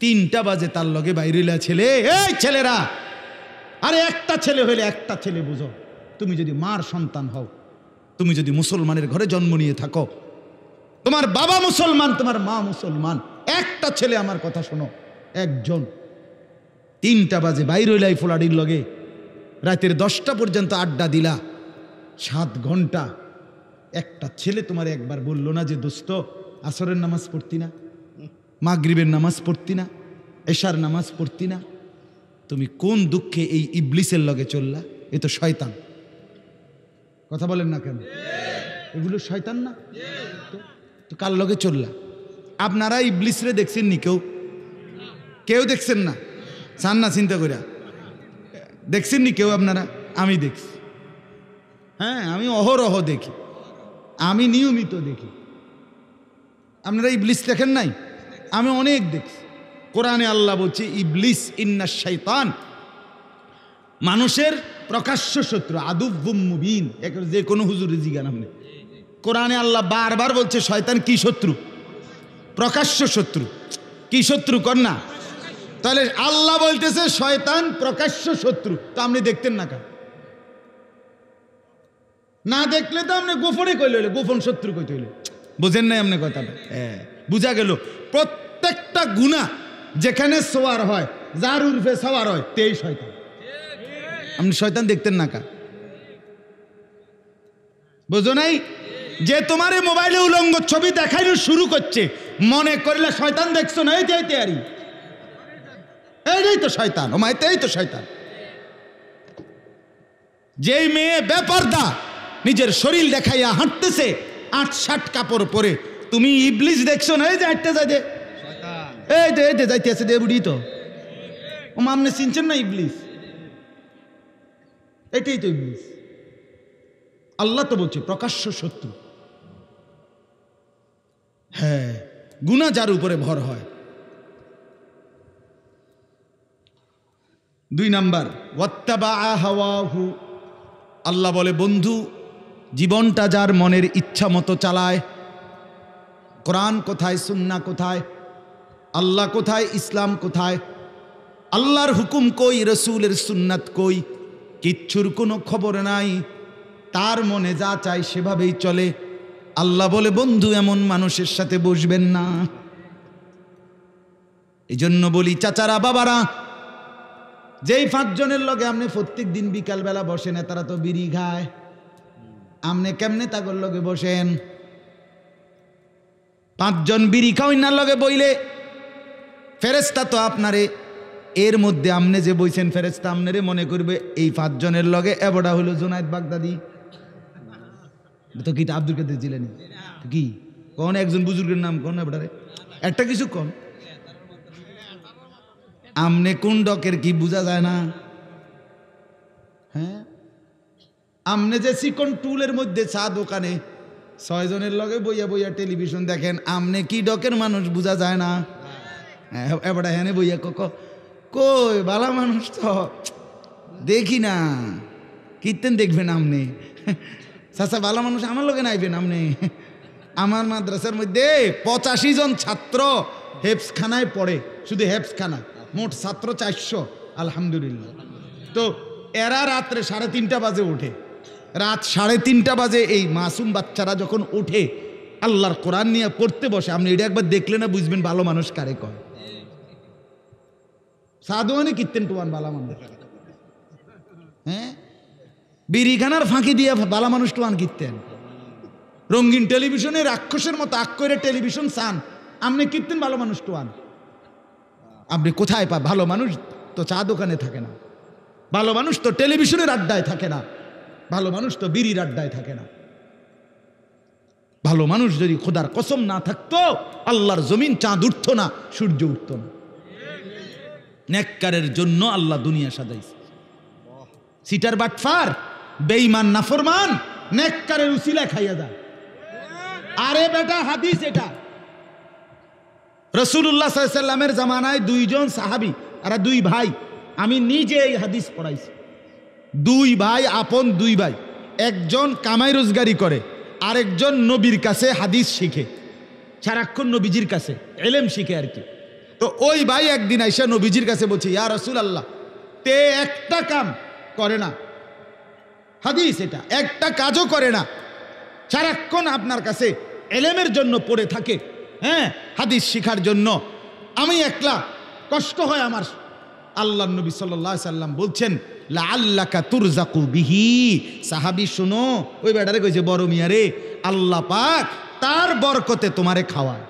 3টা বাজে তার লগে বাইরেলা ছেলে, এই ছেলেরা, আরে একটা ছেলে হইলে একটা ছেলে বুঝো, তুমি যদি মার সন্তান হও, তুমি যদি মুসলমানের ঘরে জন্ম নিয়ে থাকো, তোমার বাবা মুসলমান, তোমার মা মুসলমান, একটা ছেলে, আমার কথা শোনো, একজন 3টা বাজে বাইরেলাই ফোলাডির লগে রাতের 10টা পর্যন্ত আড্ডা দিলা, 7 ঘন্টা, একটা ছেলে তোমার একবার বললো না যে দোস্ত আসরের নামাজ পড়তি না, মাগরিবের নামাজ পড়তি না, এশার নামাজ পড়তি না? তুমি কোন দুঃখে এই ইবলিসের লগে চললা? এ তো শয়তান। কথা বলেন না কেন? এগুলো শয়তান না? তো কার লগে চললা? আপনারা ইবলিসরে দেখছেন নি? কেউ দেখছেন না? চান না চিন্তা কইরা? দেখছেন নি কেউ আপনারা? আমি দেখছি, হ্যাঁ, আমি অহরহ দেখি, আমি নিয়মিত দেখি। আপনারা ইবলিস দেখেন নাই? আমি অনেক দেখছি। কোরআনে আল্লাহ বলছে ইবলিস ইন্নাশ শাইতান, মানুষের প্রকাশ্য শত্রু, আদুব্বুম মুবিন। যে কোনো হুজুরে জিজ্ঞান আপনি, কোরআনে আল্লাহ বারবার বলছে শয়তান কি শত্রু? প্রকাশ্য শত্রু। কি শত্রু কর না? তাহলে আল্লাহ বলতেছে শয়তান প্রকাশ্য শত্রু, তো আপনি দেখতেন না কেন? না দেখলে তো আপনি গোপনে কইলে হইলে, গোপন শত্রু কইতে হইলে। বুঝেন নাই আপনি কথাটা? হ্যাঁ, বুঝা গেল। প্রত্যেকটা গুনাহ যেখানে সোয়ার হয়, যার উর্ফে সওয়ার হয়, তেই শয়তান। আপনি শয়তান দেখতেন না কা? বুঝো নাই? যে তোমার এই মোবাইলে উলঙ্গ ছবি দেখাইলো শুরু করছে, মনে করলে শয়তান দেখছো না? এই তৈরি, এইটাই তো শয়তান। ও মাইতে, এই তো শয়তান। যেই মেয়ে বেপরদা নিজের শরীর দেখাইয়া হাঁটতেছে 8-7 কাপড় পরে, তুমি ইবলিস দেখছো না? এই যে হাঁটতে যাইতে, এই যে যাইতে আছে দে বুড়ি, তো ও আপনি চিনছেন না ইবলিস? এটাই তো ইবলিস। আল্লাহ তো বলছে প্রকাশ্য শত্রু। হ্যাঁ, গুনাহ যার উপরে ভর হয়। 2 নাম্বার, ওয়াত্তাবা হাওয়াহু। আল্লাহ বলে বন্ধু, জীবনটা যার মনের ইচ্ছা মতো চালায়, কোরআন কোথায়, সুন্নাহ কোথায়, আল্লাহ কোথায়, ইসলাম কোথায়, আল্লাহর হুকুম কই, রসুলের সুন্নাত কই, কিচ্ছুর কোনো খবর নাই, তার মনে যা চায় সেভাবেই চলে। আল্লাহ বলে বন্ধু, এমন মানুষের সাথে বসবেন না। এই জন্য বলি চাচারা, বাবারা, যেই 5 জনের লগে আপনি প্রত্যেক দিন বিকালবেলা বসেন, তারা তো বিড়ি খায়, আপনি কেমনে তাগর লগে বসেন? 5 জন বিড়ি খাওয়াই না লগে বইলে ফেরেশতা তো আপনারে, এর মধ্যে আপনি যে বইছেন, ফেরেশতা আপনারে মনে করবে এই 5 জনের লগে এবড়া হলো জুনায়েদ বাগদাদি। তো কি আব্দুল কাদের জিলানী কি কোন একজন বুজুর্গের নাম কোন? এবড়ারে একটা কিছু কোন? আমনে কোন ডকের কি বোঝা যায় না? হ্যাঁ, আমনে যে চিকন টুলের মধ্যে চা দোকানে 6 জনের লগে বইয়া বইয়া টেলিভিশন দেখেন, আমনে কি ডকের মানুষ বোঝা যায় না? এবড়া হ্যাঁ বইয়া কই বালা মানুষ তো দেখি না, কীর্তেন দেখবেন আমনে? চাচা ভালো মানুষ আমার লোকে নাইবেন আপনি? আমার মাদ্রাসার মধ্যে 85 জন ছাত্র হেফজখানায় পড়ে, শুধু হেফজখানা, মোট ছাত্র 400, আলহামদুলিল্লাহ। তো এরা রাত্রে 3:30 বাজে ওঠে, রাত 3:30 বাজে এই মাসুম বাচ্চারা যখন ওঠে আল্লাহর কোরআন নিয়ে পড়তে বসে, আপনি এটা একবার দেখলে না বুঝবেন ভালো মানুষ কারে কয়। সাধুয়ানি কীর্তেন টুয়ান ভালো মানুষ, হ্যাঁ, বিড়িখানার ফাঁকি দিয়ে বালা মানুষ টুয়ান কীর্তেন। রঙিন টেলিভিশনে রাক্ষসের মতো আক করে টেলিভিশন চান, আপনি কীর্তেন ভালো মানুষ টুয়ান। আপনি কোথায় পা? ভালো মানুষ তো চা দোকানে থাকে না, ভালো মানুষ তো টেলিভিশনের আড্ডায় থাকে না, ভালো মানুষ তো বিড়ির আড্ডায় থাকে না। ভালো মানুষ যদি খোদার কসম না থাকতো, আল্লাহর জমিন চাঁদ উঠত না, সূর্য উঠত না। নেককারের জন্য আল্লাহ দুনিয়া সাজাইছে। সিটার বাটফার, বেঈমান, নাফরমান নেককারের উসিলা খাইয়া যায়। আরে বেটা হাদিস এটা, রাসূলুল্লাহ সাল্লাল্লাহু আলাইহি ওয়াসাল্লামের জামানায় 2 জন সাহাবী আর 2 ভাই, আমি নিজে এই হাদিস পড়াইছি। 2 ভাই, আপন 2 ভাই, একজন কামাই রোজগারি করে, আরেকজন নবীর কাছে হাদিস শিখে, সারাক্ষণ নবীজির কাছে এলেম শিখে আর কি। তো ওই ভাই একদিন আইসা নবীজির কাছে বলছে, ইয়া রাসূলুল্লাহ, তে একটা কাম করে না, হাদিস এটা, একটা কাজও করে না, সারাক্ষণ আপনার কাছে এলেমের জন্য পড়ে থাকে, হ্যাঁ, হাদিস শিখার জন্য, আমি একলা কষ্ট হয় আমার। আল্লাহর নবী সাল্লাল্লাহু আলাইহি সাল্লাম বলছেন, লাআল্লাকা তুরজাকু বিহি। সাহাবী শুনো, ওই বেটারে কইছে, বড় মিয়া রে, আল্লাহ পাক তার বরকতে তোমারে খাওয়ায়।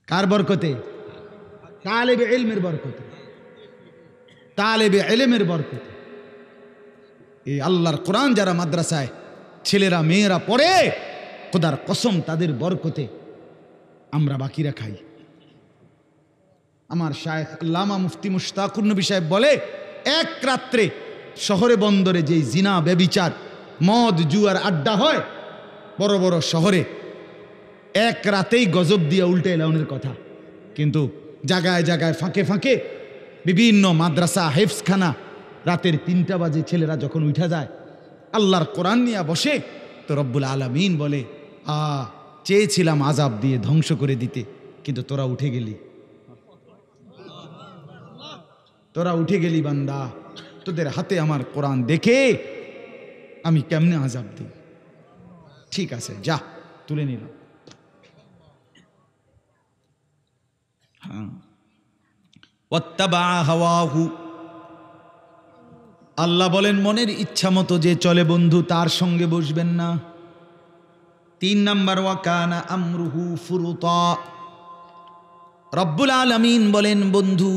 কার বরকতে? তালেবে ইলমের বরকতে, তালেবে ইলমের বরকতে। এই আল্লাহর কোরআন যারা মাদ্রাসায় ছেলেরা মেয়েরা পড়ে, খোদার কসম তাদের বরকতে আমরা বাকিরা খাই। আমার শায়েখ আল্লামা মুফতি মুশতাকুর নবী সাহেব বলে, এক রাত্রে শহরে বন্দরে যেই জিনা ব্যভিচার মদ জুয়ার আড্ডা হয় বড় বড় শহরে, এক রাতেই গজব দিয়ে উল্টে এলাউনের কথা। কিন্তু জায়গায় জায়গায় ফাঁকে ফাঁকে বিভিন্ন মাদ্রাসা হেফজখানা, রাতের 3টা বাজে ছেলেরা যখন উঠা যায় আল্লাহর কোরআন নিয়ে বসে, তো রব্বুল আলামিন বলে, চেয়েছিলাম আজাব দিয়ে ধ্বংস করে দিতে, কিন্তু তোরা উঠে গেলি, তোরা উঠে গেলি বান্দা, তোদের হাতে আমার কোরআন দেখে আমি কেমনে আজাব দিই। ঠিক আছে, যা, তুলে নিলাম। ওয়াত্তাবা হাওয়াহু, আল্লাহ বলেন মনের ইচ্ছা মতো যে চলে বন্ধু, তার সঙ্গে বসবেন না। 3 নাম্বার, ওয়াকানা আমরুহু ফুরুতা। রব্বুল আলামিন বলেন, বন্ধু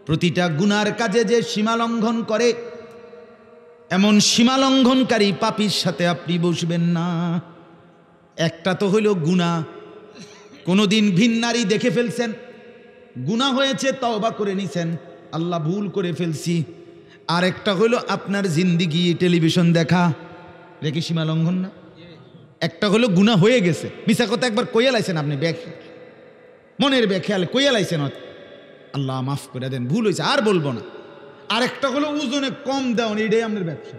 প্রতিটা গুনার কাজে যে সীমালঙ্ঘন করে, এমন সীমালঙ্ঘনকারী পাপীর সাথে আপনি বসবেন না। একটা তো হইল গুনাহ, কোনোদিন ভিন্নারী দেখে ফেলছেন, গুনাহ হয়েছে, তওবা করে নিছেন, আল্লাহ ভুল করে ফেলছি। আর একটা হলো আপনার জিন্দিগি টেলিভিশন দেখা, রেখে সীমা লঙ্ঘন না? একটা হলো গুনাহ হয়ে গেছে, মিছা কথা একবার কইয়া লাইছেন আপনি, মনের বেখেয়াল কইয়া লাইছেন, আল্লাহ মাফ করে দেন, ভুল হয়েছে আর বলবো না। আর একটা হলো ওজনে কম দেওয়ান, এটাই আপনার ব্যবসা,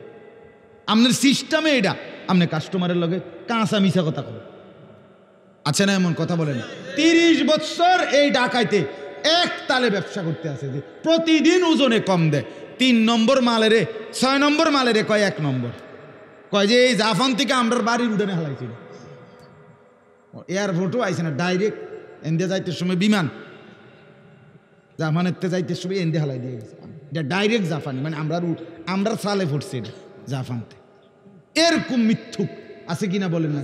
আপনার সিস্টেমে এটা, আপনি কাস্টমারের লগে কাঁচা মিছা কথা করেন। আছে না এমন? কথা বলেন। 30 বছর এই ডাকাইতে এক তালে ব্যবসা করতে আছে, যে প্রতিদিন ওজনে কম দেয়। 3 নম্বর মালেরে 6 নম্বর মালেরে কয় 1 নম্বর, কয় যে এই জাফান থেকে আমরা বাড়ির উঠানে হালাইছিল, এয়ারপোর্টও আইছে না, ডাইরেক্ট এনদে যাইতে সময় বিমান, জাফানের যাইতে সময় এনদে হালাই দিয়ে গেছে, এটা ডাইরেক্ট জাফানি, মানে আমরা সালে ফুটছে এটা জাফানতে। এরকম মিথ্যুক আছে কিনা বলেন না?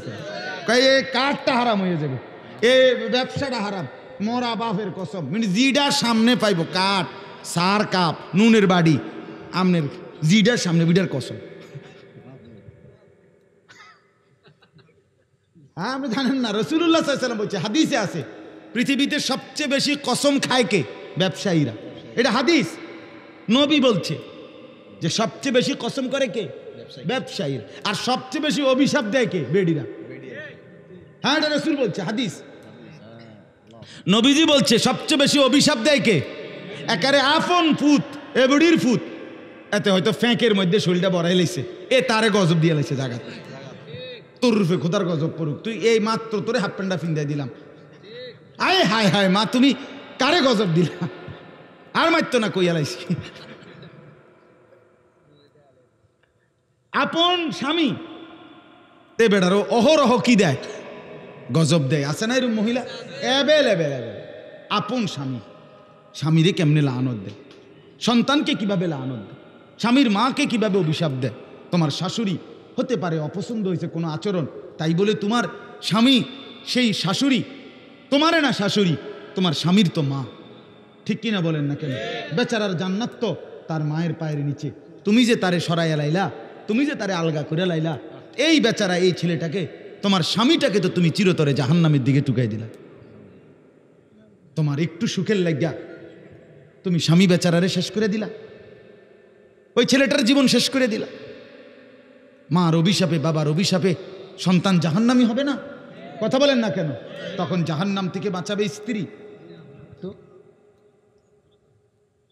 কয় এই কাঠটা হারাম হয়ে যাবে, এই ব্যবসাটা হারাম, মরা বাপের কসম, মানে জিডার সামনে পাইব কাঠ, সার কাপ, নুনের বাড়ি, আমনের জিডার সামনে বিডার কসম। হ্যাঁ, আপনি জানেন না, রাসূলুল্লাহ সাল্লাল্লাহু আলাইহি ওয়াসাল্লাম বলছে, হাদিসে আছে, পৃথিবীতে সবচেয়ে বেশি কসম খায় কে? ব্যবসায়ীরা। এটা হাদিস, নবী বলছে যে সবচেয়ে বেশি কসম করে কে? ব্যবসায়ীরা। আর সবচেয়ে বেশি অভিশাপ দেয় কে? বেডিরা। হ্যাঁ, এটা রাসূল বলছে, হাদিস, নবীজি বলছে সবচেয়ে বেশি অভিশাপ দেয় কে? একারে আপন ফুত, এবড়ির ফুত, এতে হয়তো ফ্যাঁকের মধ্যে শরীরটা বড়াই লাইছে, এ তারে গজব দিয়ে লাইছে জায়গাতে, তোর রূপে খোদার গজব পড়ুক, তুই এই মাত্র তোরে হাফ প্যান্টটা ফিন্দাই দিলাম, আয় হায় হায় মা, তুমি কারে গজব দিলা, আর মারতো না, কইয়া লাইছি। আপন স্বামী এ বেড়ারও অহরহ কি দেয়? গজব দেয়। আছে না এরকম মহিলা? এবেল আপন স্বামী, স্বামীরে কেমনে লানত দেয়, সন্তানকে কিভাবে লানত দেয়, স্বামীর মাকে কিভাবে অভিশাপ দেয়। তোমার শাশুড়ি হতে পারে অপছন্দ হয়েছে কোনো আচরণ, তাই বলে তোমার স্বামী সেই শাশুড়ি তোমারে না, শাশুড়ি তোমার স্বামীর তো মা, ঠিক কিনা বলেন না কেন? বেচারার জান্নাত তো তার মায়ের পায়ের নিচে, তুমি যে তারে সরাইয়া লাইলা, তুমি যে তারে আলগা করে লাইলা, এই বেচারা এই ছেলেটাকে, তোমার স্বামীটাকে তো তুমি চিরতরে জাহান্নামের দিকে টুকাই দিলা। তোমার একটু সুখের লাগিয়া তুমি স্বামী বেচারারে শেষ করে দিলা, ওই ছেলেটার জীবন শেষ করে দিলা। মার অভিশাপে, বাবার অভিশাপে সন্তান জাহান্নামী হবে না? কথা বলেন না কেন? তখন জাহান্নাম থেকে বাঁচাবে স্ত্রী। তো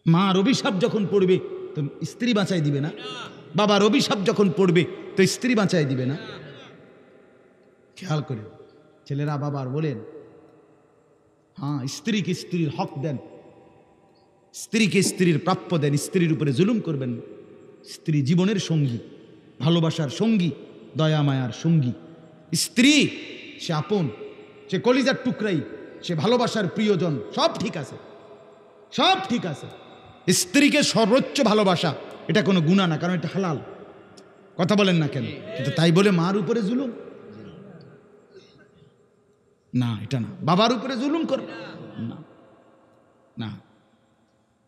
মার অভিশাপ যখন পড়বে তো স্ত্রী বাঁচাই দিবে না? বাবার অভিশাপ যখন পড়বে তো স্ত্রী বাঁচাই দিবে না? খেয়াল করে ছেলেরা বাবার বলেন, হ্যাঁ স্ত্রীকে স্ত্রীর হক দেন, স্ত্রীকে স্ত্রীর প্রাপ্য দেন, স্ত্রীর উপরে জুলুম করবেন না। স্ত্রী জীবনের সঙ্গী, ভালোবাসার সঙ্গী, দয়া মায়ার সঙ্গী। স্ত্রী সে আপন, সে কলিজার টুকরাই, সে ভালোবাসার প্রিয়জন, সব ঠিক আছে, সব ঠিক আছে। স্ত্রীকে সর্বোচ্চ ভালোবাসা এটা কোনো গুনাহ না, কারণ এটা হালাল। কথা বলেন না কেন? কিন্তু তাই বলে মার উপরে জুলুম না, এটা না। বাবার উপরে জুলুম করবে না, না।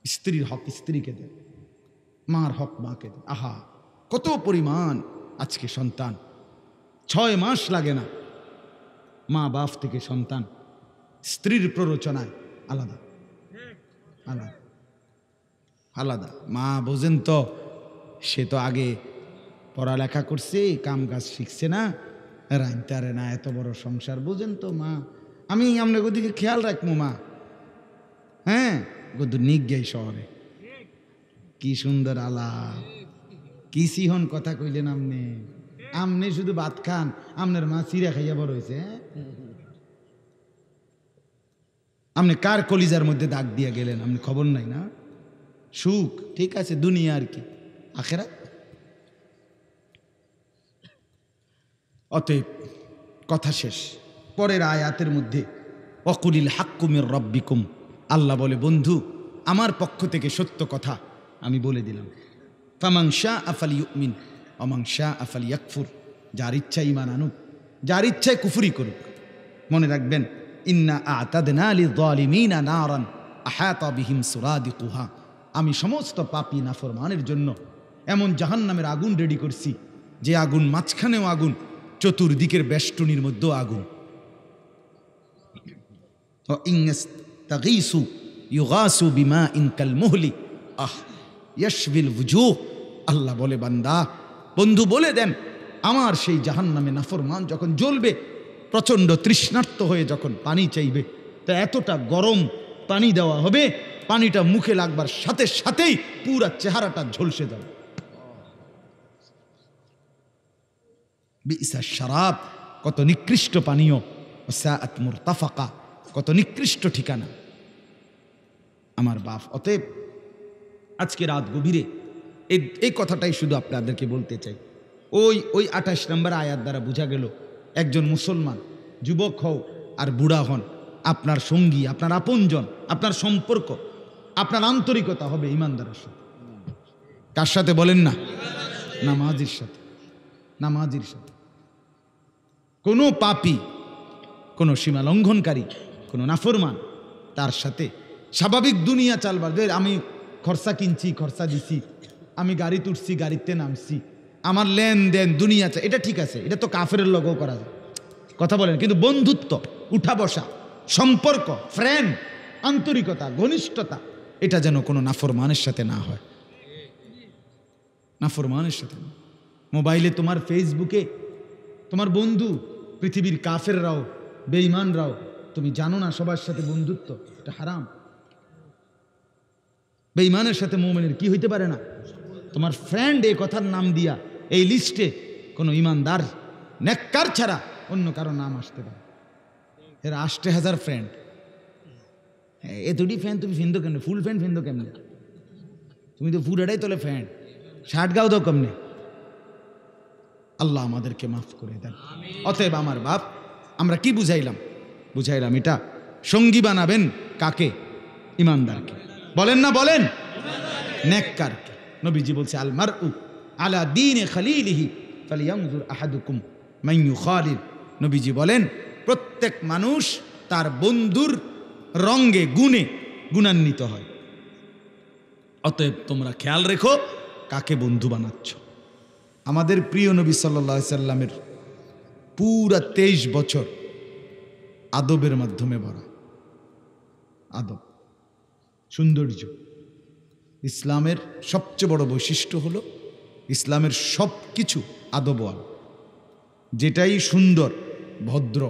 স্ত্রীর হক স্ত্রীকে দেন, মার হক মাকে দেন। আহা, কত পরিমাণ আজকে সন্তান 6 মাস লাগে না মা বাপ থেকে সন্তান স্ত্রীর প্ররোচনায় আলাদা আলাদা আলাদা। মা বোঝেন তো, সে তো আগে পড়ালেখা করছে, কাম কাজ শিখছে না, রাইতারে না, এত বড় সংসার বোঝেন তো মা। আমি আপনাকে ওদিকে খেয়াল রাখবো মা। হ্যাঁ, গদুর নিক গাই শহরে, কি সুন্দর আলাপ, কি সিহন কথা কইলেন আপনি। আমনে শুধু ভাত খান, আপনার মা চিরা খাইয়া বড় হয়েছে। আপনি কার কলিজার মধ্যে দাগ দিয়া গেলেন, আপনি খবর নাই না? সুখ ঠিক আছে, দুনিয়া আর কি, আখেরাত। অতএব কথা শেষ। পরের আয়াতের মধ্যে ওয়াকুলিল হাক্কু মির রাব্বিকুম, আল্লাহ বলে, বন্ধু আমার পক্ষ থেকে সত্য কথা আমি বলে দিলাম। ফামান শাআ ফালিয়ুমিন ওয়া মান শাআ ফালিয়াকফুর, যার ইচ্ছা ঈমান আনুক, যার ইচ্ছায় কুফরি করুক। মনে রাখবেন, ইন্না আ'তাদনা লিয-যালিমিনা নারান আহাতা বিহিম সুরাদিকুহা, আমি সমস্ত পাপী নাফরমানের জন্য এমন জাহান্নামের আগুন রেডি করছি, যে আগুন মাঝখানেও আগুন, চতুর্দিকের বেষ্টনীর মধ্যেও আগুন। ইন্নাস্তাগীসু ইউগাসু বিমাইন কালমুহলি ইয়াশবিল ওয়ুজুহ, আল্লাহ বলে, বান্দা বন্ধু বলে দেন, আমার সেই জাহান্নামে নাফরমান যখন জ্বলবে, প্রচণ্ড তৃষ্ণার্ত হয়ে যখন পানি চাইবে, তা এতটা গরম পানি দেওয়া হবে, পানিটা মুখে লাগবার সাথে সাথেই পুরা চেহারাটা ঝলসে যাবে। বিইসা শারাব, কত নিকৃষ্ট পানীয়। সাআত মুরতাফাকা, কত নিকৃষ্ট ঠিকানা আমার বাপ। অতএব আজকে রাত গভীরে এই কথাটাই শুধু আপনাদেরকে বলতে চাই। ওই 28 নম্বর আয়াত দ্বারা বোঝা গেল, একজন মুসলমান যুবক হও আর বুড়া হন, আপনার সঙ্গী, আপনার আপনজন, আপনার সম্পর্ক, আপনার আন্তরিকতা হবে ইমানদারের সাথে। কার সাথে বলেন না? নামাজির সাথে, নামাজির সাথে। কোনো পাপী, কোনো সীমা লঙ্ঘনকারী, কোনো নাফরমান, তার সাথে স্বাভাবিক দুনিয়া চালবার। আমি খরচা কিনছি, খরচা দিছি, আমি গাড়ি তুলছি, গাড়িতে নামছি, আমার লেনদেন দুনিয়া, এটা ঠিক আছে, এটা তো কাফেরের লগও করা যায়। কথা বলেন, কিন্তু বন্ধুত্ব, উঠা বসা, সম্পর্ক, ফ্রেন্ড, আন্তরিকতা, ঘনিষ্ঠতা, এটা যেন কোনো নাফরমানের সাথে না হয়, নাফরমানের সাথে না। মোবাইলে তোমার, ফেসবুকে তোমার বন্ধু, পৃথিবীর কাফেররাও, বেঈমানরাও, তুমি জানো না সবার সাথে বন্ধুত্ব, এটা হারাম। বেঈমানের সাথে মুমিনের কি হইতে পারে না? তোমার ফ্রেন্ড এই কথার নাম দিয়া এই লিস্টে কোনো ইমানদার নেককার ছাড়া অন্য কারো নাম আসতে পারে। এর 80,000 ফ্রেন্ড, এতটি ফ্যান তুমি ফিন্দো কেমনে? ফুল ফ্যান ফিন্দো কেমনে? তুমি তো পুরাটাই তোলে ফ্যান, শার্ট গাও দাও কেমনে? আল্লাহ আমাদেরকে মাফ করে দেন। অতএব আমার বাপ, আমরা কি বুঝাইলাম? বুঝাইলাম এটা সঙ্গী বানাবেন কাকে? ইমানদারকে। বলেন না, বলেন, নেককারকে। নবীজি বলছে, আল মারউ আলা দীনে খালিলিহি ফালিয়ানজুর আহাদুকুম মান ইউখালিল। নবীজি বলেন, প্রত্যেক মানুষ তার বন্ধুর রঙে, গুণে গুণান্বিত হয়। অতএব তোমরা খেয়াল রেখো কাকে বন্ধু বানাচ্ছ। আমাদের প্রিয় নবী সাল্লাল্লাহু আলাইহি সাল্লামের পুরা 23 বছর আদবের মাধ্যমে ভরা। আদব, সৌন্দর্য। ইসলামের সবচেয়ে বড় বৈশিষ্ট্য হলো ইসলামের সব কিছু আদবওয়াল। যেটাই সুন্দর, ভদ্র,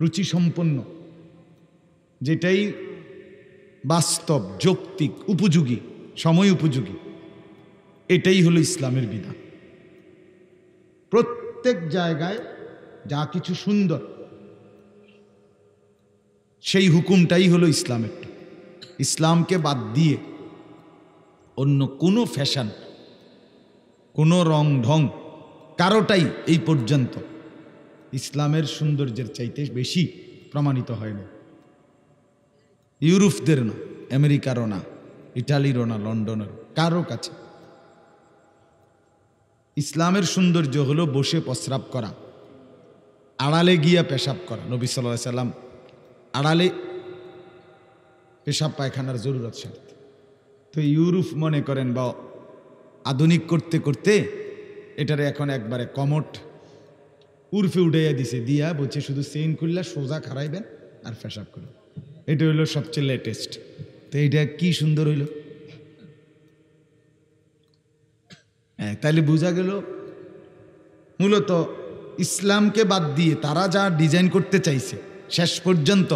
রুচিসম্পন্ন, যেটাই বাস্তব, যৌক্তিক, উপযোগী, সময় উপযোগী, এটাই হলো ইসলামের বিধান। প্রত্যেক জায়গায় যা কিছু সুন্দর, সেই হুকুমটাই হলো ইসলামের। ইসলামকে বাদ দিয়ে অন্য কোনো ফ্যাশন, কোনো রং ঢং, কারোটাই এই পর্যন্ত ইসলামের সৌন্দর্যের চাইতে বেশি প্রমাণিত হয় না। ইউরোপদের না, আমেরিকারও না, ইটালিরও না, লন্ডনের কারো কাছে। ইসলামের সৌন্দর্য হলো বসে প্রস্রাব করা, আড়ালে গিয়া পেশাব করা। নবী সাল্লাল্লাহু আলাইহি সাল্লাম আড়ালে পেশাব পায়খানার জরুরত স্বার্থে। তো ইউরোপ মনে করেন বা আধুনিক করতে করতে এটারে এখন একবারে কমট উর্ফে উঠাইয়া দিছে, দিয়া বলছে শুধু চেইন খুললা সোজা খারাইবেন আর পেশাব করবেন। এটা হইল সবচেয়ে লেটেস্ট। তো এইটা কি সুন্দর হইল। হ্যাঁ, তাইলে বোঝা গেল মূলত ইসলামকে বাদ দিয়ে তারা যা ডিজাইন করতে চাইছে শেষ পর্যন্ত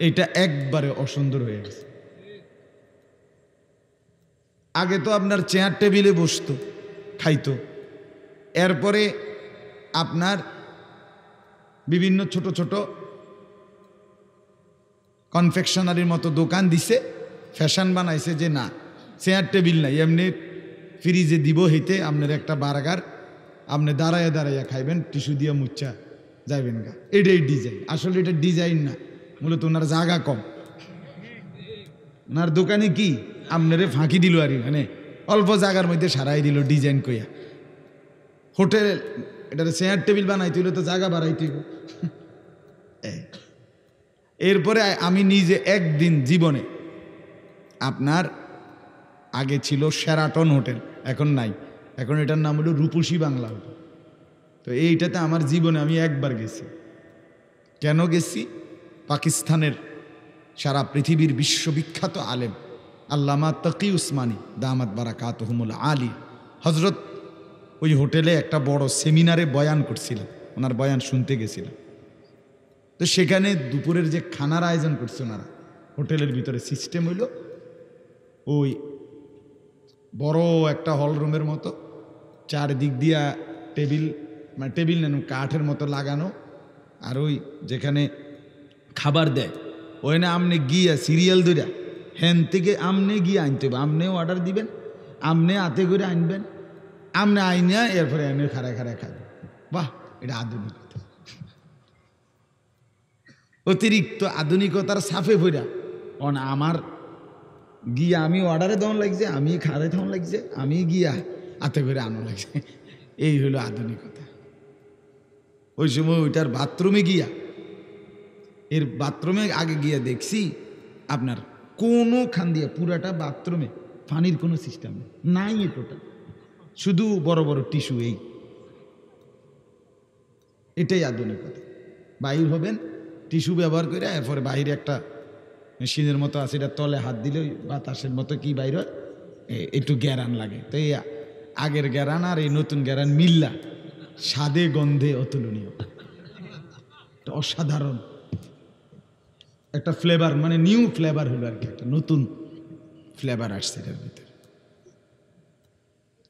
এটা একবারে অসুন্দর হয়ে গেছে। আগে তো আপনার চেয়ার টেবিলে বসতো, খাইতো, এরপরে আপনার বিভিন্ন ছোট ছোট কনফেকশনারির মতো দোকান দিছে, ফ্যাশন বানাইছে যে না চেয়ার টেবিল নাই, এমনি ফ্রিজে দিব, হইতে আপনার একটা বার্গার আপনি দাঁড়াইয়া দাঁড়াইয়া খাইবেন, টিস্যু দিয়ে মুচ্ছা যাইবেন গা। এটাই ডিজাইন। আসলে এটা ডিজাইন না, মূলত ওনার জায়গা কম। ওনার দোকানে কি আপনারে ফাঁকি দিল আর এখানে অল্প জায়গার মধ্যে সারাই দিল ডিজাইন কইয়া। হোটেল এটা চেয়ার টেবিল বানাইতে হইলে তো জায়গা বাড়াইতে হইব। এরপরে আমি নিজে একদিন জীবনে, আপনার আগে ছিল শেরাটন হোটেল, এখন নাই, এখন এটার নাম হলো রূপসী বাংলা হোটেল। তো এইটাতে আমার জীবনে আমি একবার গেছি। কেন গেছি? পাকিস্তানের সারা পৃথিবীর বিশ্ববিখ্যাত আলেম আল্লামা তকি উসমানী দামাত বারাকাতুহুমুল আলী হজরত ওই হোটেলে একটা বড় সেমিনারে বয়ান করছিলেন, ওনার বয়ান শুনতে গেছিলাম। তো সেখানে দুপুরের যে খানার আয়োজন করছে ওনারা, হোটেলের ভিতরে সিস্টেম হইল ওই বড় একটা হল রুমের মতো, চারদিক দিয়া টেবিল, মানে টেবিল নেন কাঠের মতো লাগানো, আর ওই যেখানে খাবার দেয় ওখানে আমনে গিয়া সিরিয়াল ধরিয়া হ্যান থেকে আমনে গিয়ে আনতে হবে, আমনেও অর্ডার দিবেন, আমনে হাতে করে আনবেন, আমনে আইনিয়া এরপরে এনে খাড়ায় খাড়ায় খাবেন। বাহ, এটা আধুনিকতা। অতিরিক্ত আধুনিকতার সাফে ভরা অন আমার গিয়া আমি অর্ডারে দেওয়ান লাগছে, আমি খাড়াই থাউন লাগছে, আমি গিয়া হাতে করে আনো লাগছে। এই হলো আধুনিকতা। ওই সময় ওইটার বাথরুমে গিয়া, এর বাথরুমে আগে গিয়া দেখছি আপনার কোনো খান দিয়া পুরাটা বাথরুমে পানির কোনো সিস্টেম নাই, টোটাল শুধু বড় বড় টিস্যু। এটাই আধুনিকতা। বাহির হবেন টিস্যু ব্যবহার করে, এরপরে বাহিরে একটা মেশিনের মতো আছে, এটা তলে হাত দিলে বাতাসের মতো কি বাইর হয়, একটু গ্যারান লাগে। তো এই আগের গ্যারান আর এই নতুন গ্যারান মিল্লা স্বাদে গন্ধে অতুলনীয়, অসাধারণ একটা ফ্লেভার, মানে নিউ ফ্লেভার হলো আর কি, একটা নতুন ফ্লেভার আসছে এটার ভিতরে।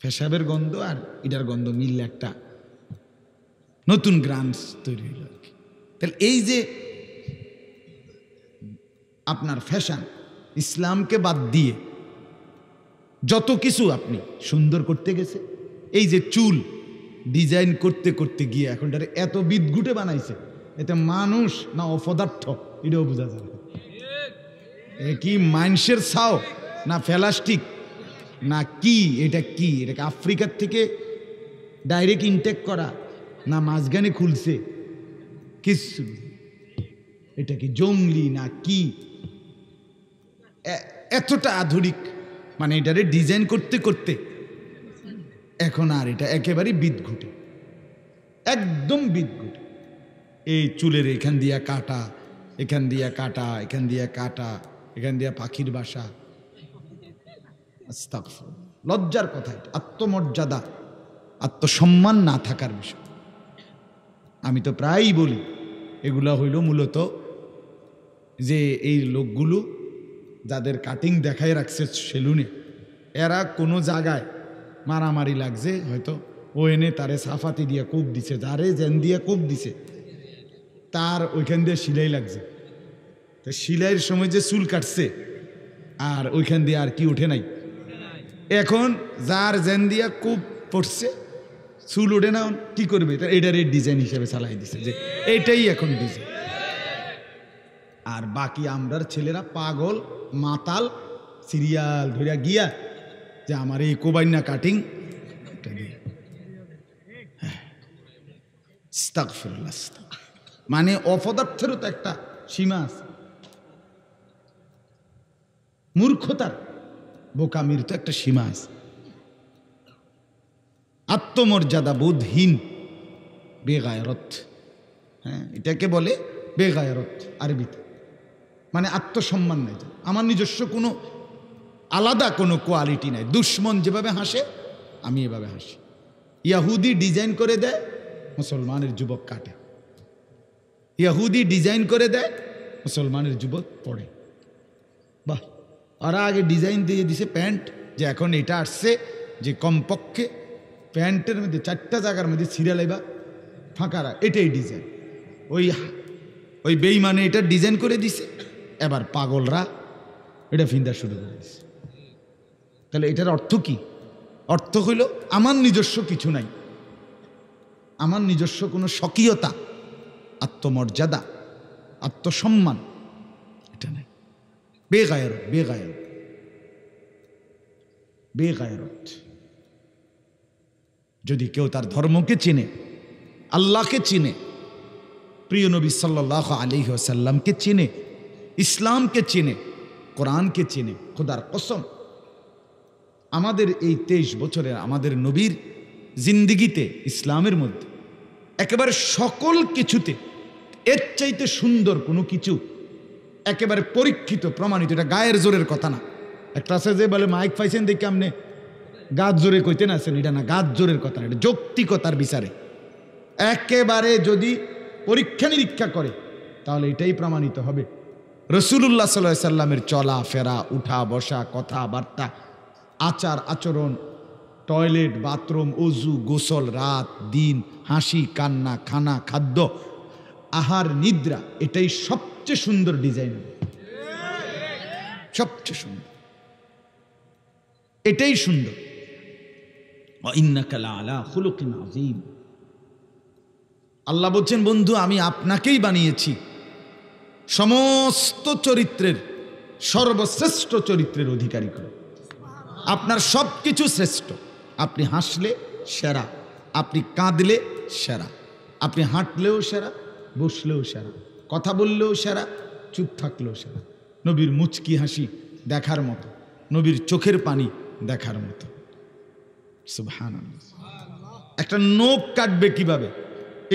পেশাবের গন্ধ আর এটার গন্ধ মিললে একটা নতুন গ্রান্স তৈরি হইল আর কি। তাহলে এই যে আপনার ফ্যাশন, ইসলামকে বাদ দিয়ে যত কিছু আপনি সুন্দর করতে গেছে, এই যে চুল ডিজাইন করতে করতে গিয়ে এখন এত বিদঘুটে বানাইছে, এতে মানুষ না অপদার্থ এটাও বোঝা যাবে। কি মানুষের ছাও না প্লাস্টিক না কি, এটা কি? এটাকে আফ্রিকার থেকে ডাইরেক্ট ইনটেক করা না মাঝখানে খুলছে কিছু, এটা কি জঙ্গলি না কি? এতটা আধুনিক, মানে এটারে ডিজাইন করতে করতে এখন আর এটা একেবারেই বিদঘুটে, একদম বিদঘুটে। এই চুলের এখান দিয়া কাটা, এখান দিয়া কাটা, এখান দিয়া কাটা, এখান দিয়া পাখির বাসা। লজ্জার কথা, এটা আত্মমর্যাদা আত্মসম্মান না থাকার বিষয়। আমি তো প্রায়ই বলি এগুলা হইল মূলত যে এই লোকগুলো যাদের কাটিং দেখায় রাখছে সেলুনে, এরা কোনো জায়গায় মারামারি লাগছে, হয়তো ও এনে তারে সাফাতি দিয়ে কূপ দিছে, যারে জেন দিয়ে কূপ দিছে তার ওইখান দিয়ে সিলাই লাগছে। তো সিলাইয়ের সময় যে চুল কাটছে আর ওইখান দিয়ে আর কি উঠে নাই। এখন যার জেন দিয়া কূপ পড়ছে চুল ওঠে না, কি করবে? এটার এই ডিজাইন হিসেবে চালাই দিছে যে এইটাই এখন ডিজাইন। আর বাকি আমরার ছেলেরা পাগল মাতাল সিরিয়াল ধরিয়া গিয়া যে আমার এই কোবাইনা কাটিং মানে অপদার্থেরও তো একটা সীমা আছে, মূর্খতার বোকামির তো একটা সীমা আছে। আত্মমর্যাদা বোধহীন বেগায়রত, হ্যাঁ এটাকে বলে বেগায়রত আরবিতে, মানে আত্মসম্মান নাই, আমার নিজস্ব কোনো আলাদা কোনো কোয়ালিটি নাই। দুশ্মন যেভাবে হাসে আমি এভাবে হাসি। ইয়াহুদি ডিজাইন করে দেয়, মুসলমানের যুবক কাটে। ইয়াহুদি ডিজাইন করে দেয়, মুসলমানের যুবক পড়ে। বাহ, ওরা আগে ডিজাইন দিয়ে দিছে প্যান্ট, যে এখন এটা আসছে যে কমপক্ষে প্যান্টের মধ্যে 4টা জায়গার মধ্যে সিরিয়াল এবার ফাঁকা, এটাই ডিজাইন। ওই বেইমানে এটা ডিজাইন করে দিছে, এবার পাগলরা এটা ফিন্দা শুরু করে দিছে। তাহলে এটার অর্থ কি? অর্থ হইল আমার নিজস্ব কিছু নাই, আমার নিজস্ব কোনো স্বকীয়তা, আত্মমর্যাদা, আত্মসম্মান এটা নাই। বেগায়রত, বেগায়রত, বেগায়রত। যদি কেউ তার ধর্মকে চিনে, আল্লাহকে চিনে, প্রিয় নবী সাল্লাল্লাহু আলাইহি ওয়াসাল্লামকে চিনে, ইসলামকে চিনে, কোরআনকে চিনে, খোদার কসম আমাদের এই 23 বছরের আমাদের নবীর জিন্দিগিতে ইসলামের মধ্যে একেবারে সকল কিছুতে এর চাইতে সুন্দর কোনো কিছু একেবারে পরীক্ষিত প্রমাণিত, এটা গায়ের জোরের কথা না। একটা আছে যে বলে মাইক পাইছেন দেখে আপনি গাছ জোরে কইতে না আছেন, এটা না, গাছ জোরের কথা না, এটা যৌক্তিকতার বিচারে একেবারে যদি পরীক্ষা নিরীক্ষা করে তাহলে এটাই প্রমাণিত হবে। রাসূলুল্লাহ সাল্লাল্লাহু আলাইহি সাল্লামের চলা ফেরা, উঠা বসা, কথাবার্তা, আচার আচরণ, টয়লেট, বাথরুম, অজু, গোসল, রাত দিন, হাসি কান্না, খানা খাদ্য, আহার নিদ্রা, এটাই সবচেয়ে সুন্দর ডিজাইন, সবচেয়ে সুন্দর, এটাই সুন্দর। ইন্নাকা লাআলা খুলুকিন আযীম। আল্লাহ বলছেন, বন্ধু আমি আপনাকেই বানিয়েছি সমস্ত চরিত্রের সর্বশ্রেষ্ঠ চরিত্রের অধিকারী করে। আপনার সব কিছু শ্রেষ্ঠ। আপনি হাসলে সেরা, আপনি কাঁদলে সেরা, আপনি হাঁটলেও সেরা, বসলেও সেরা, কথা বললেও সেরা, চুপ থাকলেও সেরা। নবীর মুচকি হাসি দেখার মতো, নবীর চোখের পানি দেখার মতো। সুবহানাল্লাহ। একটা নখ কাটবে কিভাবে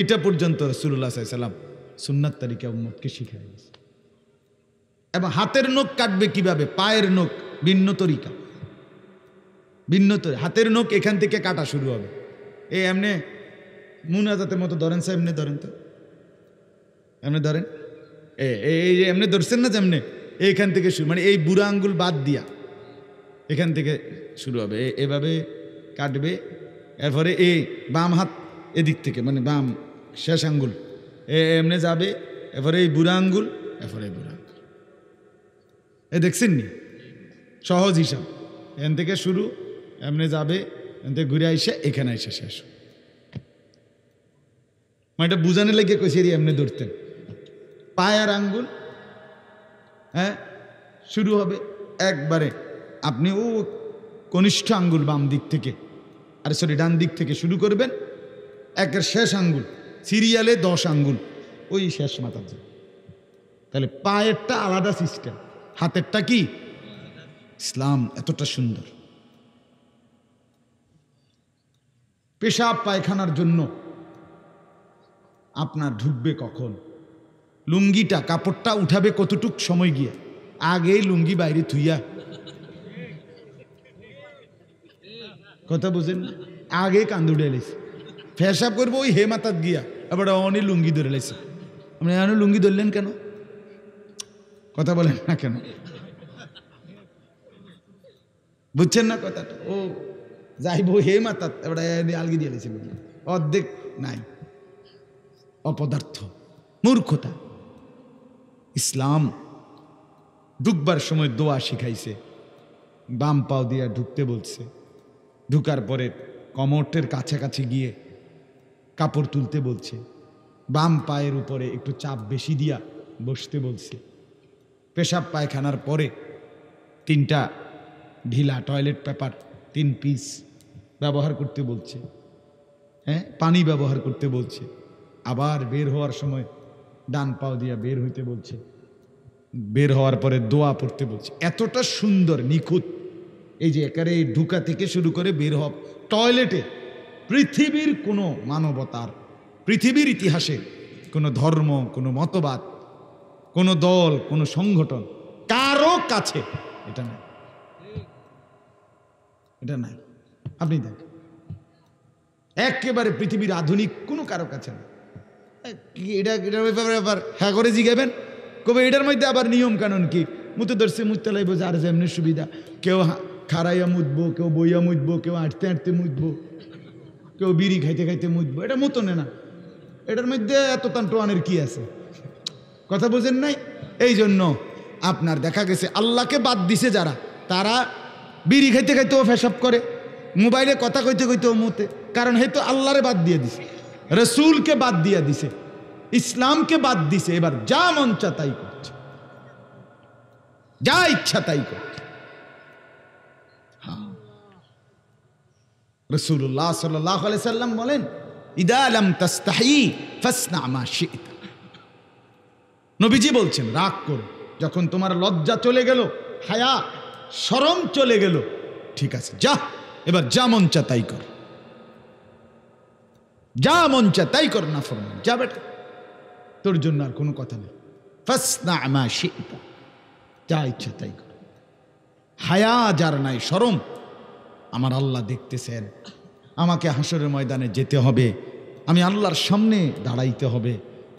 এটা পর্যন্ত রাসূলুল্লাহ সাল্লাল্লাহু আলাইহি ওয়াসাল্লাম সুন্নাত তরিকা উম্মতকে শিখিয়ে দিয়েছে। এবং হাতের নখ কাটবে কিভাবে, পায়ের নখ ভিন্ন তরিকা, ভিন্ন তরিকা। হাতের নখ এখান থেকে কাটা শুরু হবে, এই এমনি মুনাজাতের মতো ধরেন, স্যার এমনি ধরেন, তো এমনি ধরেন, এই এমনি ধরছেন না, যেমনি এইখান থেকে শুরু, মানে এই বুড়া আঙ্গুল বাদ দিয়া এখান থেকে শুরু হবে, এভাবে কাটবে। এরপরে এই বাম হাত এদিক থেকে, মানে বাম শেষ আঙ্গুল এমনি যাবে, এরপরে এই বুড়া আঙ্গুল, এরপরে এই বুড়া আঙ্গুল, দেখছেন নি? সহজ হিসাব, এখান থেকে শুরু, এমনি যাবে, এখান থেকে ঘুরে আইসে এখানে আইসে শেষ। মানে এটা বুঝানো লেগে কইছে এমনি ধরতেন। পায়ের আঙ্গুল, হ্যাঁ, শুরু হবে একবারে, আপনি ও কনিষ্ঠ আঙ্গুল বাম দিক থেকে, আর সরি ডান দিক থেকে শুরু করবেন, একের শেষ আঙ্গুল সিরিয়ালে 10 আঙ্গুল, ওই শেষ মাথার জন্য। তাহলে পায়েরটা আলাদা সিস্টেম, হাতেরটা কি? ইসলাম এতটা সুন্দর। পেশাব পায়খানার জন্য আপনার ঢুকবে কখন, লুঙ্গিটা কাপড়টা উঠাবে কতটুক সময় গিয়ে, আগেই লুঙ্গি বাইরে থুইয়া, কথা বুঝেন, আগে কান্দু ডেলেছে, পেশাব করবো ওই হে মাথাত গিয়া, এবার অনেক লুঙ্গি ধরে লেছে। আপনি এখনো লুঙ্গি ধরলেন কেন? কথা বলেন না কেন? বুঝছেন না কথাটা? ও যাইব হে মাতা এবার আলগি দিয়ে লেছিল অর্ধেক নাই, অপদার্থ, মূর্খতা। ইসলাম ঢুকবার সময় দোয়া শিখাইছে, বাম পাও দিয়া ঢুকতে বলছে, ঢুকার পরে কমরের কাছাকাছি গিয়ে কাপড় তুলতে বলছে, বাম পায়ের উপরে একটু চাপ বেশি দিয়া বসতে বলছে, পেশাব পায়খানার পরে 3টা ঢিলা টয়লেট পেপার 3 পিস ব্যবহার করতে বলছে, হ্যাঁ পানি ব্যবহার করতে বলছে, আবার বের হওয়ার সময় ডান পাও দিয়া বের হইতে বলছে, বের হওয়ার পরে দোয়া পড়তে বলছে। এতটা সুন্দর নিখুঁত, এই যে একারে ঢুকা থেকে শুরু করে বের হওয়া টয়লেটে পৃথিবীর কোনো মানবতার, পৃথিবীর ইতিহাসে কোনো ধর্ম, কোনো মতবাদ, কোনো দল, কোনো সংগঠন কারো কাছে এটা নাই, এটা নাই। আপনি দেখেন একেবারে পৃথিবীর আধুনিক কোনো কারো কাছে না। এটার ব্যাপার হ্যাঁ করে জিগাবেন, কবে এটার মধ্যে আবার নিয়ম কানুন কি, মুতে ধরছে মুততে লাগবো যার যেমনি সুবিধা, কেউ খাড়াইয়া মুতবো, কেউ বইয়া মুতবো, কেউ হাঁটতে হাঁটতে মুতবো, কেউ বিড়ি খাইতে খাইতে মুতবো, এটা মতো না। এটার মধ্যে এত টানটোয়ানের কি আছে, কথা বোঝেন নাই? এই জন্য আপনার দেখা গেছে আল্লাহকে বাদ দিছে যারা, তারা বিড়ি খাইতে খাইতেও ফেসাব করে, মোবাইলে কথা কইতে কইতেও মুতে, কারণ হয়তো আল্লাহরে বাদ দিয়ে দিছে, রসুলকে বাদ দিয়ে দিছে, ইসলামকে বাদ দিছে, এবার যা মন চা তাই করছে, যা ইচ্ছা তাই করছে। রাসূলুল্লাহ সাল্লাল্লাহু আলাইহি সাল্লাম বলেন, ইদা লাম তাস্তাহি ফাসনা মা শি'তা। নবীজি বলছেন, রাগ করো, যখন তোমার লজ্জা চলে গেল, হায়া শরম চলে গেল, ঠিক আছে যা, এবার যা মন চা তাই কর, যা মন চা তাই কর, না ফরমান, যা বেটা, তোর জন্য আর কোনো কথা নেই। ফাসনা মা শি'তা, যা ইচ্ছা তাই কর। হায়া যার নাই, শরম, আমার আল্লাহ দেখতেছেন, আমাকে হাসরের ময়দানে যেতে হবে, আমি আল্লাহর সামনে দাঁড়াইতে হবে,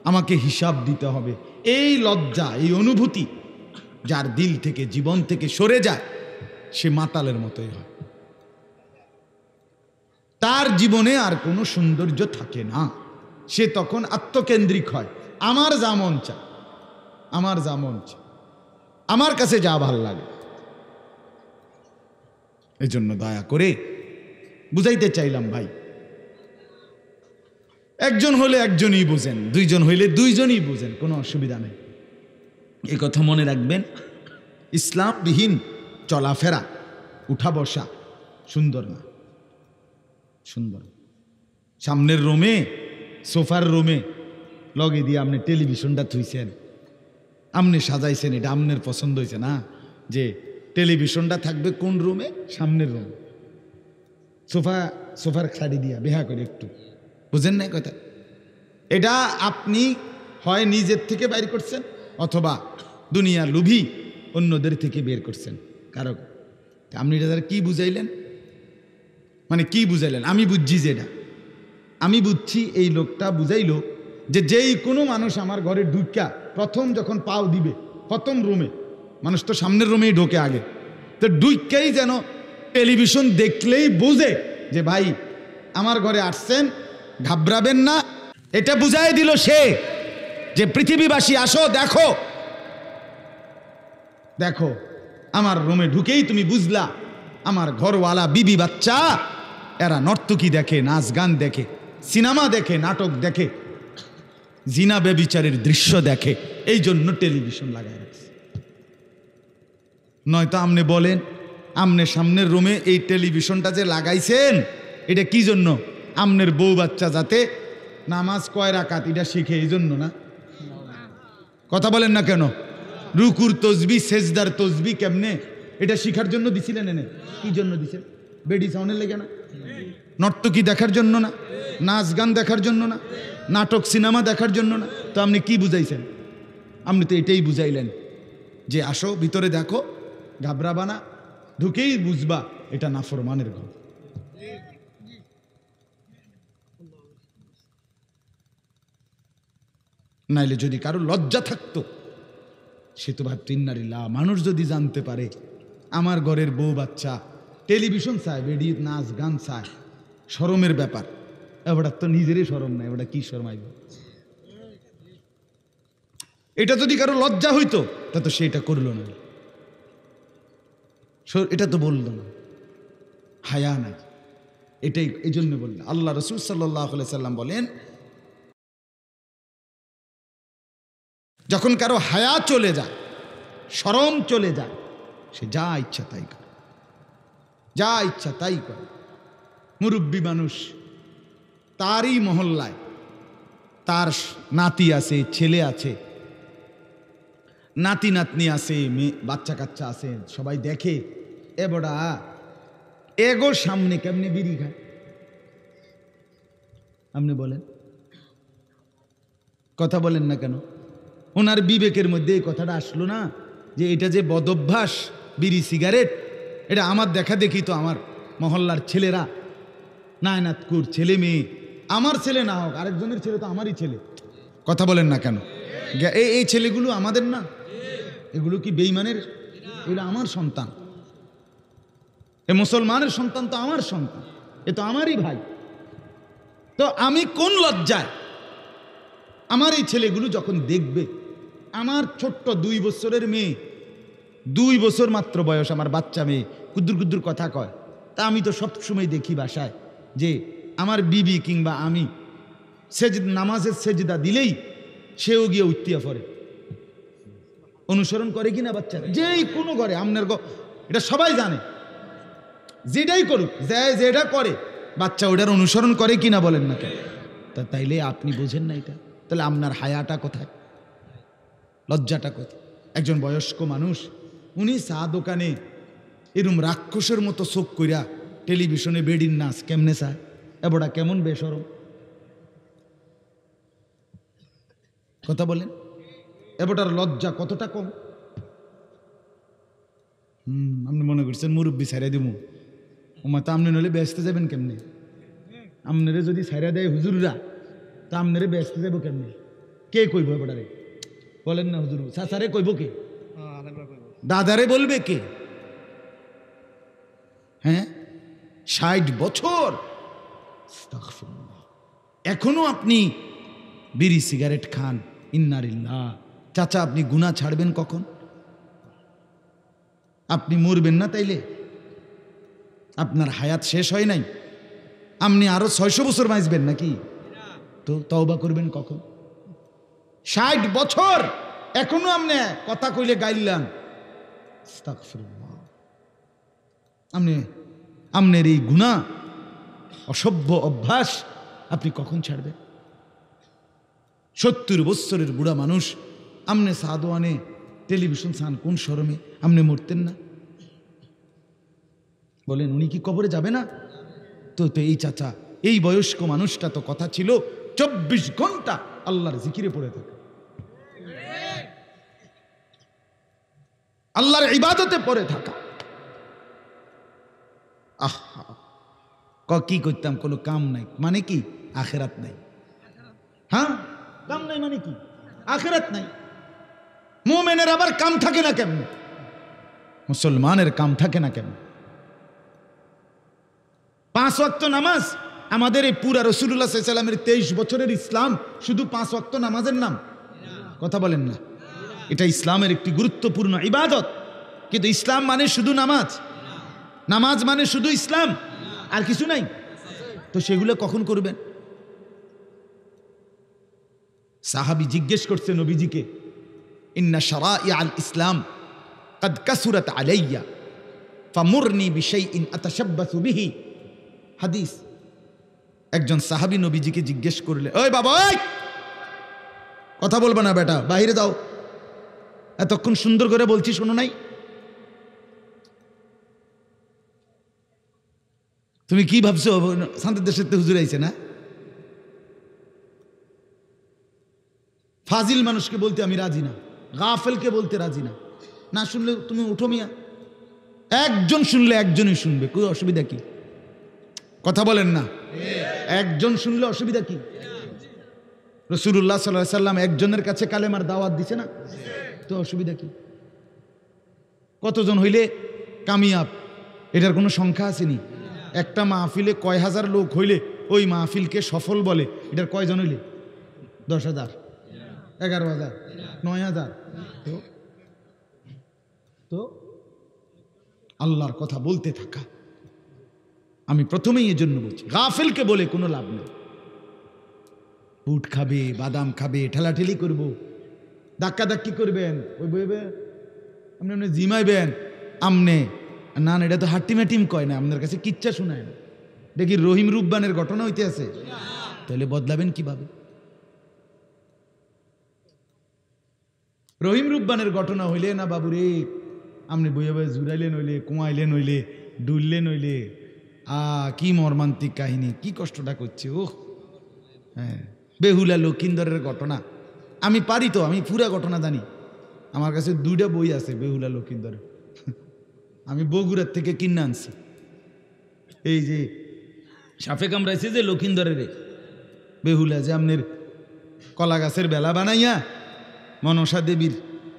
আমাকে হিসাব দিতে হবে, এই লজ্জা, এই অনুভূতি যার দিল থেকে, জীবন থেকে সরে যায়, সে মাতালের মতোই হয়, তার জীবনে আর কোনো সৌন্দর্য থাকে না, সে তখন আত্মকেন্দ্রিক হয়, আমার যা মন চায়, আমার যা মন চায়, আমার কাছে যা ভাল লাগে। এই জন্য দয়া করে বুঝাইতে চাইলাম ভাই, একজন হলে একজনই বুঝেন, দুইজন হইলে দুইজনই বুঝেন, কোনো অসুবিধা নেই। এই কথা মনে রাখবেন, ইসলামবিহীন চলাফেরা, উঠা বসা সুন্দর না, সুন্দর। সামনের রুমে, সোফার রুমে লগে দিয়ে আপনি টেলিভিশনটা থুইছেন, আপনি সাজাইছেন, এটা আপনার পছন্দ হয়েছে না, যে টেলিভিশনটা থাকবে কোন রুমে, সামনের রুমে, সোফার খাড়ি দিয়া বেহা করে একটু, বুঝেন না কথা? এটা আপনি হয় নিজের থেকে বাইর করছেন, অথবা দুনিয়া লোভী অন্যদের থেকে বের করছেন কারো। আপনি এটা কি বুঝাইলেন, মানে কি বুঝাইলেন? আমি বুঝছি যেটা, আমি বুঝছি এই লোকটা বুঝাইল যে যেই কোনো মানুষ আমার ঘরে ঢুকা প্রথম যখন পাও দিবে, প্রথম রুমে, মানুষ তো সামনের রুমেই ঢোকে আগে, তো ঢুকাই যেন টেলিভিশন দেখলেই বুঝে যে ভাই আমার ঘরে আসছেন, ঘাবড়াবেন না, এটা বুঝাই দিল সে যে পৃথিবীবাসী আসো, দেখো দেখো, আমার রুমে ঢুকেই তুমি বুঝলা আমার ঘরওয়ালা বিবি বাচ্চা এরা নর্তকী দেখে, নাচ গান দেখে, সিনেমা দেখে, নাটক দেখে, জিনা ব্যভিচারের দৃশ্য দেখে, এই জন্য টেলিভিশন লাগাই রাখছে। নয়তো আপনি বলেন, আপনি সামনের রুমে এই টেলিভিশনটা যে লাগাইছেন, এটা কি জন্য? আমনের বউ বাচ্চা যাতে নামাজ কয় রাকাত এটা শিখে, এই জন্য না? কথা বলেন না কেন? রুকুর তসবি, সেজদার তসবি কেমনে, এটা শিখার জন্য দিছিলেন? এনে কি জন্য দিছেন? বেডি সাউন্ডের লেগে না? নর্তকী দেখার জন্য না? নাচ গান দেখার জন্য না? নাটক সিনেমা দেখার জন্য না? তো আপনি কি বুঝাইছেন? আপনি তো এটাই বুঝাইলেন যে আসো ভিতরে দেখো, ঘাবড়াবা না, ঢুকেই বুঝবা এটা নাফরমানের ঘর। নাইলে যদি কারো লজ্জা থাকতো, সে তো ভাবতো ইন্নালিল্লাহ, মানুষ যদি জানতে পারে আমার ঘরের বউ বাচ্চা টেলিভিশন চায়, বেডি নাচ গান চায়, শরমের ব্যাপার। এবার তো নিজেরই শরম নাই, এবার কি শরমাইব? এটা যদি কারো লজ্জা হইতো তা তো সেটা করলো না, এটা তো বললো না, হায়া নাই। এটাই এই জন্য বললেন আল্লাহ রসুল সাল্লাল্লাহু আলাইহি সাল্লাম বলেন, যখন কারো হায়া চলে যায়, শরম চলে যায়, সে যা ইচ্ছা তাই করে, যা ইচ্ছা তাই করে। মুরব্বী মানুষ, তারই মহল্লায় তার নাতি আছে, ছেলে আছে, নাতি নাতনি আছে, মেয়ে বাচ্চা কাচ্চা আছে, সবাই দেখে এ বড়া এগো সামনে কেমনে বিড়ি খায়। আপনি বলেন, কথা বলেন না কেন? ওনার বিবেকের মধ্যে এই কথাটা আসলো না যে এটা যে বদভ্যাস বিড়ি সিগারেট, এটা আমার দেখা দেখি তো আমার মহল্লার ছেলেরা, নায়নাতকুর ছেলে মেয়ে, আমার ছেলে না হোক আরেকজনের ছেলে তো আমারই ছেলে। কথা বলেন না কেন? এই ছেলেগুলো আমাদের না? এগুলো কি বেঈমানের? এগুলো আমার সন্তান, এ মুসলমানের সন্তান তো আমার সন্তান, এ তো আমারই ভাই। তো আমি কোন লজ্জায় আমার এই ছেলেগুলো যখন দেখবে, আমার ছোট্ট 2 বছরের মেয়ে, 2 বছর মাত্র বয়স আমার বাচ্চা মেয়ে, কুদ্দুর কুদ্দুর কথা কয়, তা আমি তো সবসময় দেখি বাসায় যে আমার বিবি কিংবা আমি নামাজের সেজদা দিলেই সেও গিয়ে উত্তিয়া পড়ে। অনুসরণ করে কিনা বাচ্চারা? যেই কোনো করে, আপনার এটা সবাই জানে, যেটাই করুক, যেটা করে বাচ্চা ওটার অনুসরণ করে কিনা বলেন না কেন? তা তাইলে আপনি বোঝেন না এটা? তাহলে আপনার হায়াটা কোথায়, লজ্জাটা কোথায়? একজন বয়স্ক মানুষ, উনি চা দোকানে এরম রাক্ষসের মতো চোখ কইরা টেলিভিশনে বেডির নাচ কেমনে চায়? এবড়া কেমন বেশরম, কথা বলেন। এবটার লজ্জা কতটা কম। আপনি মনে করছেন মুরব্বী ছাইরা দিব, ওমা তা আপনি নইলে ব্যস্ত যাবেন কেমনে? আপনারে যদি ছাইরা দেয় হুজুররা, তা আপনারে ব্যস্ত যাব কেমনে? কে কইব এবটারে? বলেন না হুজুর, চাচারে কইব কে? দাদারে বলবে কে? হ্যাঁ, 60 বছর এখনো আপনি বিড়ি সিগারেট খান, ইন্নারিল্লাহ। চাচা আপনি গুনাহ ছাড়বেন কখন? আপনি মরবেন না তাইলে? আপনার হায়াত শেষ হয় নাই, আপনি আরো 600 বছর বাঁচবেন নাকি? তো তওবা করবেন কখন? 60 বছর এখনো আপনি কথা কইলে গাইলাম, আস্তাগফিরুল্লাহ। আপনার এই গুনাহ, অসভ্য অভ্যাস আপনি কখন ছাড়বেন? 70 বছরের বুড়া মানুষ, আমনে সাদওয়ানে টেলিভিশন চান, কোন শরমে? আমনে মরতেন না? বলেন, উনি কি কবরে যাবে না? তো এই চাচা, এই বয়স্ক মানুষটা তো কথা ছিল 24 ঘন্টা আল্লাহর জিকিরে পড়ে থাকে, আল্লাহর ইবাদতে পড়ে থাকা। আহা, কি করতাম, কোনো কাম নাই মানে কি? আখেরাত নাই। হ্যাঁ, কাম নাই মানে কি? আখেরাত নাই। মুমিনের আবার কাম থাকে না কেমন? মুসলমানের কাম থাকে না কেমন? 5 ওয়াক্ত নামাজ আমাদের এই পুরা রাসূলুল্লাহ সাল্লাল্লাহু আলাইহি ওয়াসাল্লামের 23 বছরের ইসলাম শুধু 5 ওয়াক্ত নামাজের নাম? কথা বলেন না? এটা ইসলামের একটি গুরুত্বপূর্ণ ইবাদত, কিন্তু ইসলাম মানে শুধু নামাজ, নামাজ মানে শুধু ইসলাম, আর কিছু নাই। তো সেগুলো কখন করবেন? সাহাবী জিজ্ঞেস করছে নবীজিকে, ইন্না শারা'i আল ইসলাম قد كثرت علي فمرني بشيء اتشبث به। হাদিস। একজন সাহাবী নবীজিকে জিজ্ঞেস করলে, ওই বাবা, ওই কথা বলবে না বেটা, বাইরে দাও, এতক্ষণ সুন্দর করে বলছি শোনো নাই? তুমি কি ভাবছো শান্তির দেশের হুজুর আইছে না? ফাজিল মানুষকে বলতে আমি রাজি না, গাফেলকে বলতে রাজি না। না শুনলে তুমি উঠো মিয়া, একজন শুনলে একজনই শুনবে, কোনো অসুবিধা কি? কথা বলেন না? একজন শুনলে অসুবিধা কি? রাসূলুল্লাহ সাল্লাল্লাহু আলাইহি ওয়াসাল্লাম একজনের কাছে কালেমার দাওয়াত দিছে না, তো অসুবিধা কি? কতজন হইলে কামিয়াব? এটার কোনো সংখ্যা আসেনি। একটা মাহফিলে কয় হাজার লোক হইলে ওই মাহফিলকে সফল বলে? এটার কয়জন হইলে? 10,000, 11,000, 9,000। তো আল্লাহর কথা বলতে থাকা। আমি প্রথমেই এজন্য বলছি, গাফেলকে বলে কোনো লাভ নেই। বুট খাবে, বাদাম খাবে, ঠেলাঠেলি করবো, ধাক্কাধাক্কি করবেন, ওই বইবে আপনি আপনি জিমাইবেন আমনে না না, এটা তো হাট্টিমাটিম কয় না, আপনার কাছে কিচ্ছা শোনায় না। দেখি রহিম রুব্বানের ঘটনা হইতে আছে, তাহলে বদলাবেন কিভাবে? রহিম রুব্বানের ঘটনা হইলে না বাবুরে আপনি বইয়ে বইয়ে জুড়াইলেন হইলে, কুমাইলেন হইলে, ডুললেন হইলে, কি মর্মান্তিক কাহিনী, কি কষ্টটা করছে। ওহ হ্যাঁ, বেহুলা লক্ষিন্দরের ঘটনা আমি পারি তো, আমি পুরা ঘটনা জানি। আমার কাছে 2টা বই আছে বেহুলা লক্ষিন্দরের, আমি বগুড়ার থেকে কিনে আনছি। এই যে সাপে কামড়াইছে যে লক্ষিন্দরের বেহুলা, যে আপনার কলা গাছের বেলা বানাইয়া মনসা দেবীর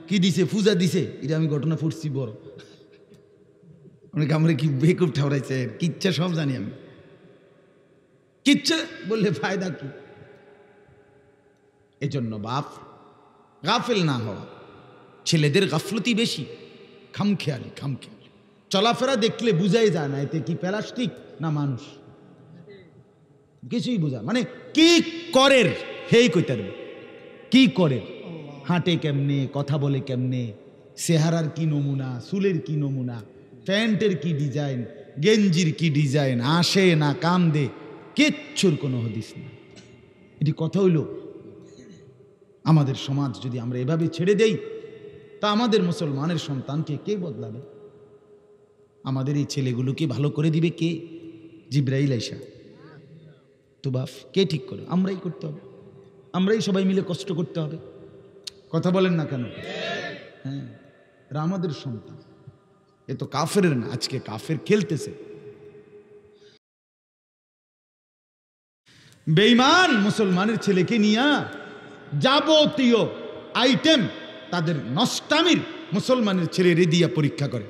কি দিছে, পূজা দিছে, এটা আমি ঘটনা পড়ছি বড়। অনেক আমরা কি বেকুব ঠাউরাইছে, কিচ্ছা সব জানি আমি। কিচ্ছা বললে ফায়দা কি? এজন্য বাপ গাফেল না হওয়া, ছেলেদের গাফলতি বেশি, খামখেয়ালি। চলাফেরা দেখলে বুঝাই যায় না এতে কি প্লাস্টিক না মানুষ, কিছুই বোঝা, মানে কি করের হেই কইতার, কি করে, হাঁটে কেমনে, কথা বলে কেমনে, চেহারার কি নমুনা, চুলের কি নমুনা, প্যান্টের কি ডিজাইন, গেঞ্জির কি ডিজাইন, আসে না কাম দে, কিচ্ছুর কোনো হদিস না। এটি কথা হইল, আমাদের সমাজ যদি আমরা এভাবে ছেড়ে দেই তা আমাদের মুসলমানের সন্তানকে কে বদলাবে? আমাদের এই ছেলেগুলোকে ভালো করে দিবে কে? জিব্রাইল আইসা তো বাপ কে ঠিক করে? আমরাই করতে হবে, আমরাই সবাই মিলে কষ্ট করতে হবে। কথা বলেন না কেন? হ্যাঁ, এরা আমাদের সন্তান, এ তো কাফের না, আজকে কাফের খেলতেছে। বেঈমান মুসলমানের ছেলেকে নিয়ে যাবতীয় আইটেম তাদের নষ্টামির মুসলমানের ছেলের দিয়া পরীক্ষা করে।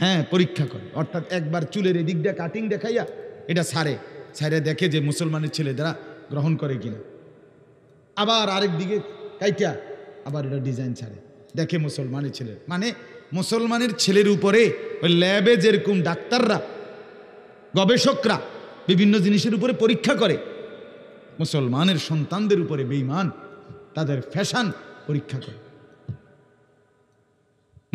হ্যাঁ, পরীক্ষা করে, অর্থাৎ একবার চুলের এদিক দিয়ে কাটিং দেখাইয়া এটা ছাড়ে দেখে যে মুসলমানের ছেলে দ্বারা গ্রহণ করে কিনা, আবার আরেক দিকে কাইটা আবার এটা ডিজাইন ছাড়ে দেখে মুসলমানের ছেলে। মানে মুসলমানের ছেলের উপরে ওই ল্যাবে যেরকম ডাক্তাররা, গবেষকরা বিভিন্ন জিনিসের উপরে পরীক্ষা করে, মুসলমানের সন্তানদের উপরে বেঈমান তাদের ফ্যাশন পরীক্ষা করে।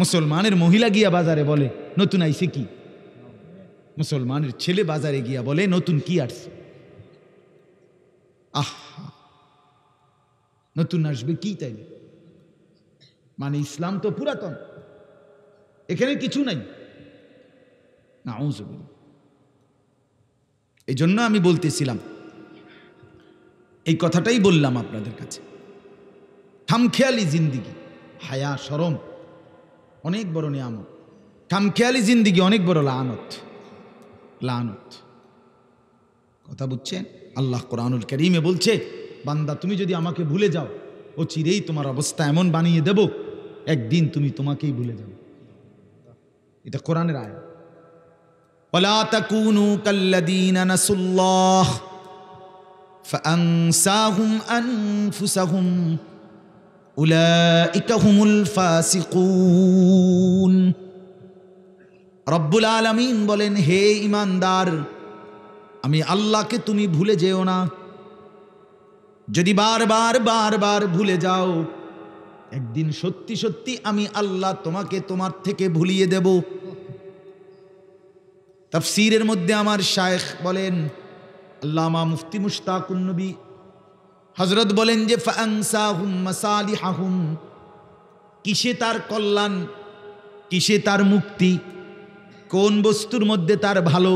মুসলমানের মহিলা গিয়া বাজারে বলে নতুন আইছে কি, মুসলমানের ছেলে বাজারে গিয়া বলে নতুন কি আসছে। নতুন আসবে কি তাইলে? মানে ইসলাম তো পুরাতন, এখানে কিছু নাই। নাউযুবিল্লাহ। এই জন্য আমি বলতেছিলাম, এই কথাটাই বললাম আপনাদের কাছে, খামখেয়ালি জিন্দিগি, হায়া শরম অনেক বড় নিয়ামত, খামখেয়ালি জিন্দিগি অনেক বড় লানত। কথা বুঝছেন? আল্লাহ কোরআনুল কারীমে বলছে, বান্দা তুমি যদি আমাকে ভুলে যাও, ও চিরেই তোমার অবস্থা এমন বানিয়ে দেব, একদিন তুমি তোমাকেই ভুলে যাবে। এটা কোরআনের আয়াত। ওয়ালা তাকুনু কাল্লাযীনা নাসুল্লাহ ফাআনসাহুম আনফুসাহুম উলাইকা হুমুল ফাসিকুন। রব্বুল আলামিন বলেন, হে ঈমানদার, আমি আল্লাহকে তুমি ভুলে যেও না। যদি বারবার ভুলে যাও, একদিন সত্যি সত্যি আমি আল্লাহ তোমাকে তোমার থেকে ভুলিয়ে দেব। তাফসীরের মধ্যে আমার শায়েখ বলেন, আল্লামা মুফতি মুশতাকুন নবী হযরত বলেন যে ফাআনসাহুম মাসালিহাহুম, কিসে তার কল্যাণ, কিসে তার মুক্তি, কোন বস্তুর মধ্যে তার ভালো,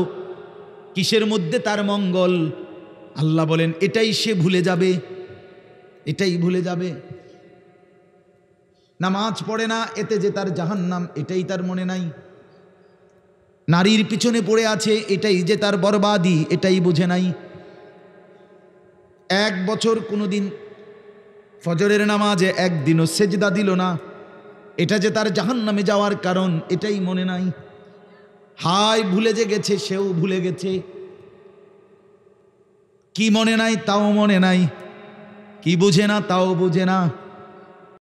কিসের মধ্যে তার মঙ্গল, আল্লাহ বলেন এটাই সে ভুলে যাবে, এটাই ভুলে যাবে। নামাজ পড়ে না, এতে যে তার জাহান্নাম, এটাই তার মনে নাই। নারীর পিছনে পড়ে আছে, এটাই যে তার বরবাদি, এটাই বুঝে নাই। 1 বছর কোনোদিন ফজরের নামাজে একদিনও সেজদা দিল না, এটা যে তার জাহান্নামে যাওয়ার কারণ, এটাই মনে নাই। হাই ভুলে যে গেছে সেও ভুলে গেছে, কি মনে নাই তাও মনে নাই, কি বুঝে না তাও বুঝে না।